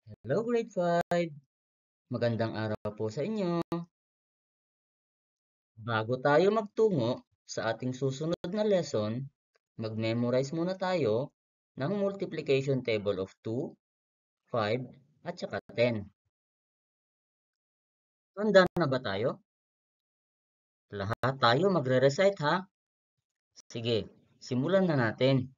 Hello grade 5. Magandang araw po sa inyo. Bago tayo magtungo sa ating susunod na lesson, mag-memorize muna tayo ng multiplication table of 2, 5, at saka 10. Handa na ba tayo? Lahat tayo magre-recite ha? Sige, simulan na natin.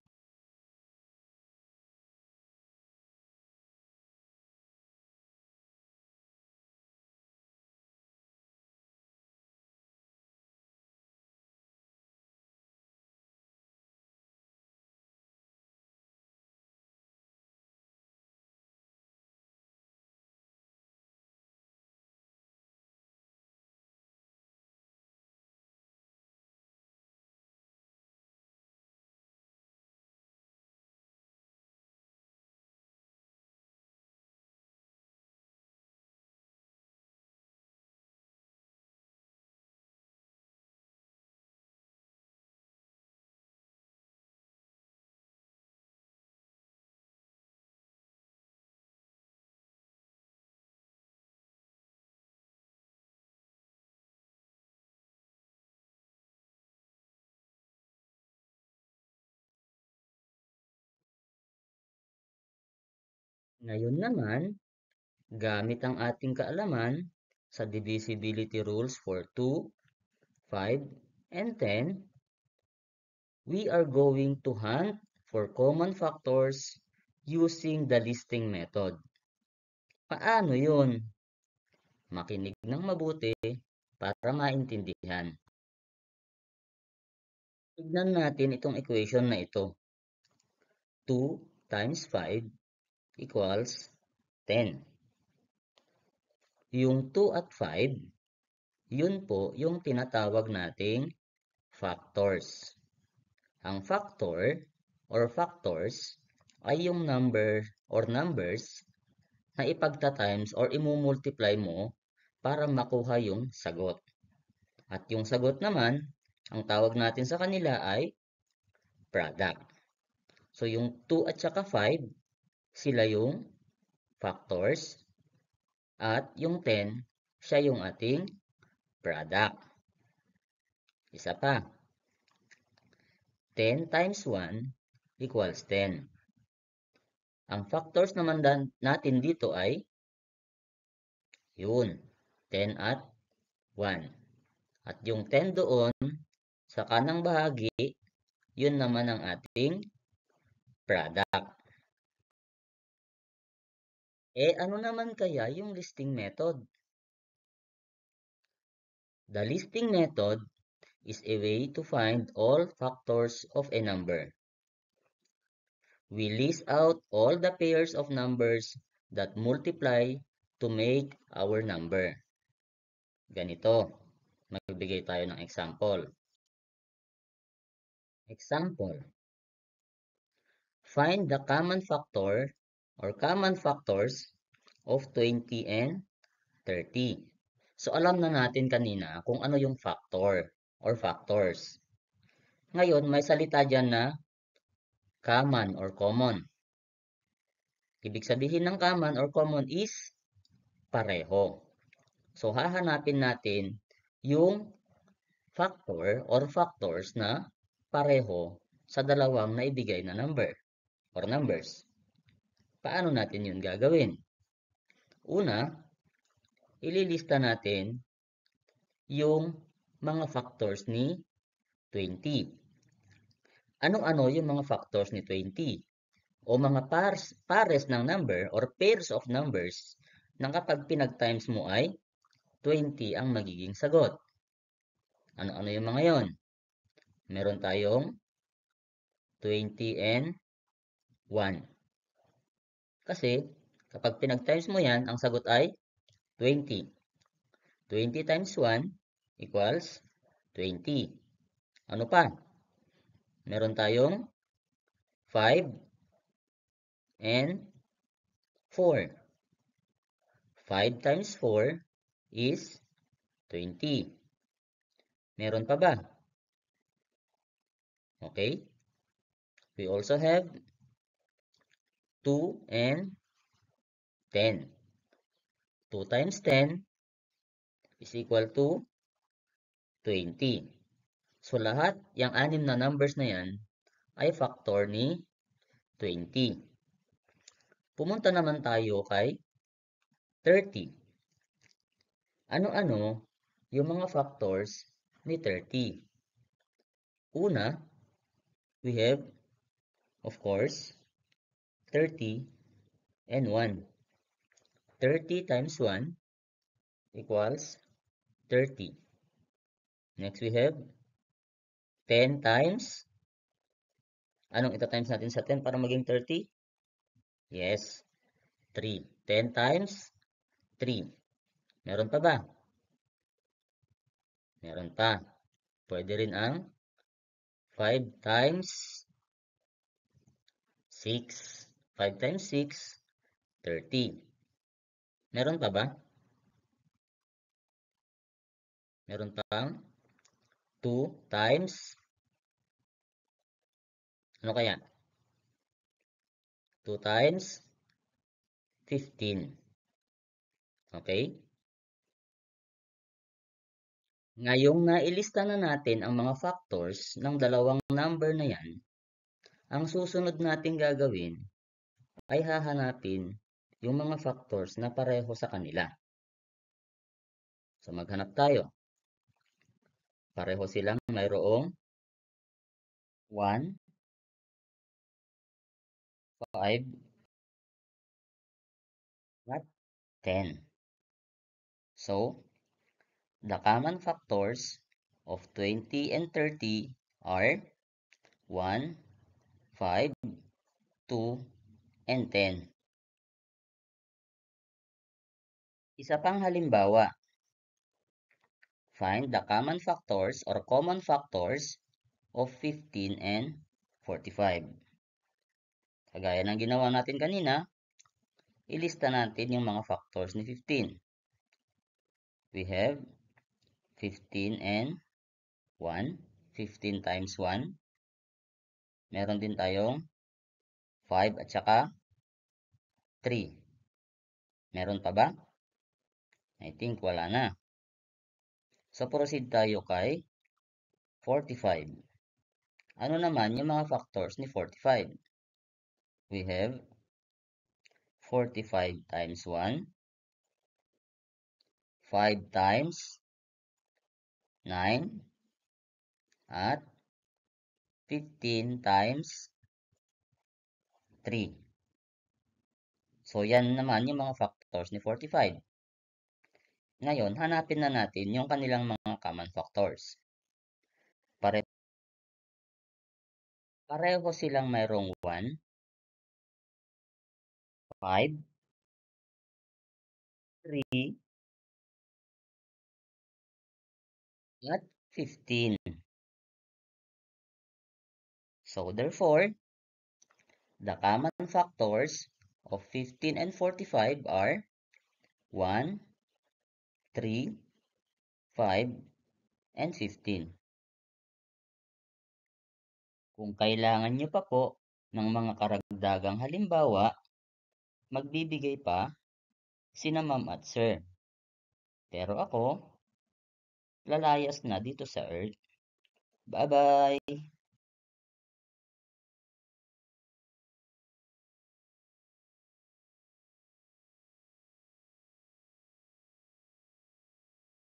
Ngayon naman, gamit ang ating kaalaman sa divisibility rules for 2, 5, and 10, we are going to hunt for common factors using the listing method. Paano yun? Makinig ng mabuti para maintindihan. Tignan natin itong equation na ito. 2 times 5 equals 10. Yung 2 at 5, yun po yung tinatawag nating factors. Ang factor or factors ay yung number or numbers na ipagta-times or imumultiply mo para makuha yung sagot. At yung sagot naman, ang tawag natin sa kanila ay product. So yung 2 at saka 5, sila yung factors at yung 10, siya yung ating product. Isa pa, 10 times 1 equals 10. Ang factors naman natin dito ay yun, 10 at 1. At yung 10 doon sa kanang bahagi, yun naman ang ating product. Ano naman kaya yung listing method? The listing method is a way to find all factors of a number. We list out all the pairs of numbers that multiply to make our number. Ganito, magbigay tayo ng example. Example, find the common factor or common factors of 20 and 30. So alam na natin kanina kung ano yung factor or factors. Ngayon, may salita dyan na common or common. Ibig sabihin ng common or common is pareho. So hahanapin natin yung factor or factors na pareho sa dalawang naibigay na number or numbers. Paano natin yun gagawin? Una, ililista natin yung mga factors ni 20. Ano-ano yung mga factors ni 20? O mga pares ng number or pairs of numbers na kapag pinag-times mo ay 20 ang magiging sagot. Ano-ano yung mga yon? Meron tayong 20 and 1. Kasi kapag pinag-times mo yan, ang sagot ay 20. 20 times 1 equals 20. Ano pa? Meron tayong 5 and 4. 5 times 4 is 20. Meron pa ba? Okay? We also have 2 and 10. 2 times 10 is equal to 20. So, lahat yung anim na numbers na yan ay factor ni 20. Pumunta naman tayo kay 30. Ano-ano yung mga factors ni 30? Una, we have, of course, 30 and 1. 30 times 1 equals 30. Next, we have 10 times, anong ita-times natin sa 10 para maging 30? Yes, 3. 10 times 3. Meron pa ba? Meron pa. Pwede rin ang 5 times 6. 5 times 6, 30. Meron pa ba? Meron pang 2 times, ano kaya? 2 times 15. Okay? Ngayong nailista na natin ang mga factors ng dalawang number na yan, ang susunod nating gagawin ay hahanapin yung mga factors na pareho sa kanila. So maghanap tayo. Pareho silang mayroong 1, 5, at 10. So, the common factors of 20 and 30 are 1, 5, 2, and 10. Isa pang halimbawa, find the common factors or common factors of 15 and 45. Kagaya ng ginawa natin kanina, ilista natin yung mga factors ni 15. We have 15 and 1. 15 times 1. Meron din tayong 5 at saka 3. Meron pa ba? I think wala na. So proceed tayo kay 45. Ano naman yung mga factors ni 45? We have 45 times 1, 5 times 9, at 15 times 3. So, yan naman yung mga factors ni 45. Ngayon, hanapin na natin yung kanilang mga common factors. Pareho silang mayroong 1, 5, 3, at 15. So, therefore, the common factors of 15 and 45 are 1, 3, 5, and 15. Kung kailangan nyo pa po ng mga karagdagang halimbawa, magbibigay pa sina ma'am at sir. Pero ako, lalayas na dito sa Earth. Bye-bye!